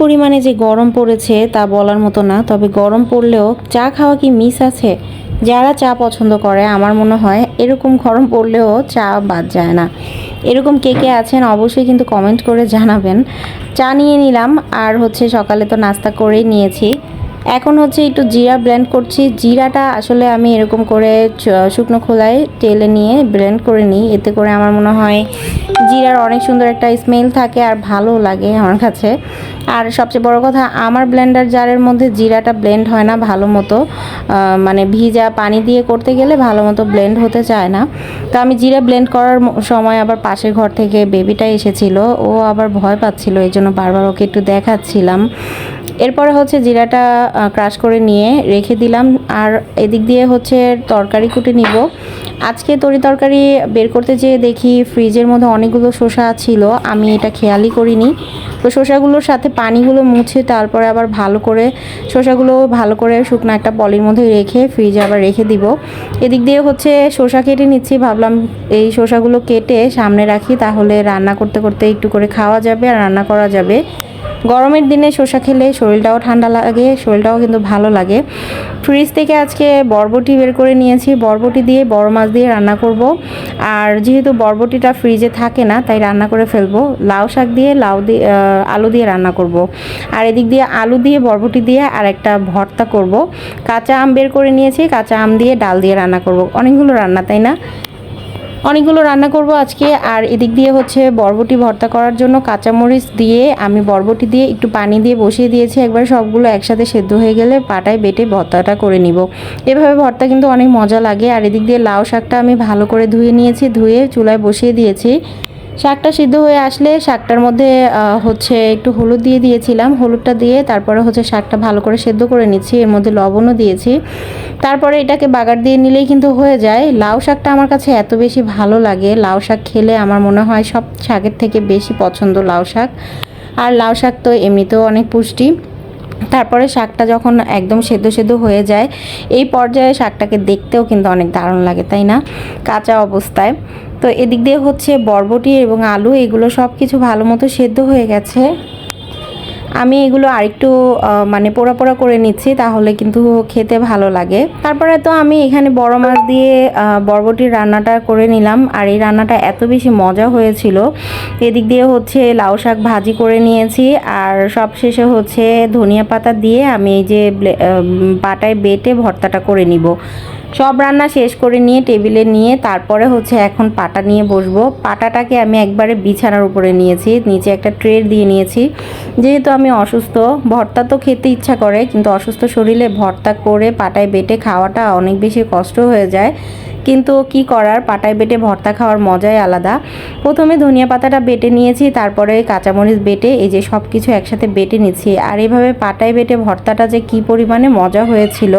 পরিমাণে যে গরম পড়েছে তা বলার মতো না। তবে গরম পড়লেও চা খাওয়া কি মিস আছে? যারা চা পছন্দ করে আমার মনে হয় এরকম গরম পড়লেও চা বাদ যায় না। এরকম কে কে আছেন অবশ্যই কিন্তু কমেন্ট করে জানাবেন। চা নিয়ে নিলাম আর হচ্ছে সকালে তো নাস্তা করেই নিয়েছি। এখন হচ্ছে একটু জিরা ব্লেন্ড করছি। জিরাটা আসলে আমি এরকম করে শুকনো খোলায় তেলে নিয়ে ব্লেন্ড করে নিই। এতে করে আমার মনে হয় জিরার অনেক সুন্দর একটা স্মেল থাকে আর ভালো লাগে আমার কাছে। আর সবচেয়ে বড় কথা, আমার ব্লেন্ডার জারের মধ্যে জিরাটা ব্লেন্ড হয় না ভালো মতো। মানে ভিজা পানি দিয়ে করতে গেলে ভালো মতো ব্লেন্ড হতে চায় না। তো আমি জিরা ব্লেন্ড করার সময় আবার পাশের ঘর থেকে বেবিটা এসেছিল, ও আবার ভয় পাচ্ছিল, এই জন্য বারবার ওকে একটু দেখাচ্ছিলাম। এরপরে হচ্ছে জিরাটা ক্রাশ করে নিয়ে রেখে দিলাম। আর এদিক দিয়ে হচ্ছে তরকারি কুটে নিব। আজকে তরকারি বের করতে যেয়ে দেখি ফ্রিজের মধ্যে অনেকগুলো শসা ছিল, আমি এটা খেয়ালই করিনি। তো শসাগুলোর সাথে পানিগুলো মুছে তারপরে আবার শসাগুলো ভালো করে শুকনো একটা পলির মধ্যে রেখে ফ্রিজে আবার রেখে দিব। এদিক দিয়ে হচ্ছে শসা কেটে নিচ্ছি, ভাবলাম এই শসাগুলো কেটে সামনে রাখি, তাহলে রান্না করতে করতে একটু করে খাওয়া যাবে আর রান্না করা যাবে। গরমের দিনে শসা খেলে শরীরটাও ঠান্ডা লাগে, শরীরটাও কিন্তু ভালো লাগে। ফ্রিজ থেকে আজকে বরবটি বের করে নিয়েছি, বরবটি দিয়ে বড় মাছ দিয়ে রান্না করব। আর যেহেতু বরবটিটা ফ্রিজে থাকে না তাই রান্না করে ফেলবো। লাউ শাক দিয়ে আলু দিয়ে রান্না করব। আর এদিক দিয়ে আলু দিয়ে বরবটি দিয়ে আর একটা ভর্তা করব। কাঁচা আম বের করে নিয়েছি, কাঁচা আম দিয়ে ডাল দিয়ে রান্না করব। অনেকগুলো রান্না, তাই না? অনেকগুলো রান্না করব আজকে। আর এদিক দিয়ে হচ্ছে বরবটি ভর্তা করার জন্য কাঁচামরিচ দিয়ে আমি বরবটি দিয়ে একটু পানি দিয়ে বসিয়ে দিয়েছি, একবার সবগুলো একসাথে সেদ্ধ হয়ে গেলে পাটায় বেটে ভর্তাটা করে নিব। এভাবে ভর্তা কিন্তু অনেক মজা লাগে। আর এদিক দিয়ে লাউ শাকটা আমি ভালো করে ধুয়ে নিয়েছি, ধুয়ে চুলায় বসিয়ে দিয়েছি। শাকটা সিদ্ধ হয়ে আসলে শাকটার মধ্যে হচ্ছে একটু হলুদ দিয়ে দিয়েছিলাম, হলুদটা দিয়ে তারপরে হচ্ছে শাকটা ভালো করে সেদ্ধ করে নিচ্ছি, এর মধ্যে লবণও দিয়েছি। তারপরে এটাকে বাগার দিয়ে নিলেই কিন্তু হয়ে যায়। লাউ শাকটা আমার কাছে এত বেশি ভালো লাগে, লাউ শাক খেলে আমার মনে হয় সব শাকের থেকে বেশি পছন্দ লাউ শাক। আর লাউ শাক তো এমনিতেও অনেক পুষ্টি। তারপরে শাকটা যখন একদম সেদ্ধ সেদ্ধ হয়ে যায় এই পর্যায়ে শাকটাকে দেখতেও কিন্তু অনেক দারুণ লাগে, তাই না, কাঁচা অবস্থায়। তো এদিক দিয়ে হচ্ছে বরবটি এবং আলু এগুলো সব কিছু ভালো মতো সেদ্ধ হয়ে গেছে। আমি এগুলো আরেকটু মানে পোড়া পোড়া করে নিচ্ছি, তাহলে কিন্তু খেতে ভালো লাগে। তারপরে তো আমি এখানে বড় মাছ দিয়ে বরবটির রান্নাটা করে নিলাম। আর এই রান্নাটা এত বেশি মজা হয়েছিল। এদিক দিয়ে হচ্ছে লাউ শাক ভাজি করে নিয়েছি। আর সব শেষে হচ্ছে ধনিয়া পাতা দিয়ে আমি এই যে পাটায় বেটে ভর্তাটা করে নিব। সব রান্না শেষ করে নিয়ে টেবিলে নিয়ে তারপরে হচ্ছে এখন পাটা নিয়ে বসবো। পাটাটাকে আমি একবারে বিছানার উপরে নিয়েছি, নিচে একটা ট্রে দিয়ে নিয়েছি। যেহেতু আমি অসুস্থ, ভর্তা তো খেতে ইচ্ছা করে কিন্তু অসুস্থ শরীরে ভর্তা করে পাটায় বেটে খাওয়াটা অনেক বেশি কষ্ট হয়ে যায়। কিন্তু কি করার, পাটায় বেটে ভর্তা খাওয়ার মজাই আলাদা। প্রথমে ধনিয়া পাতাটা বেটে নিয়েছি, তারপরে কাঁচামরিচ বেটে এই যে সব কিছু একসাথে বেটে নিচ্ছি। আর এইভাবে পাটায় বেটে ভর্তাটা যে কি পরিমাণে মজা হয়েছিল।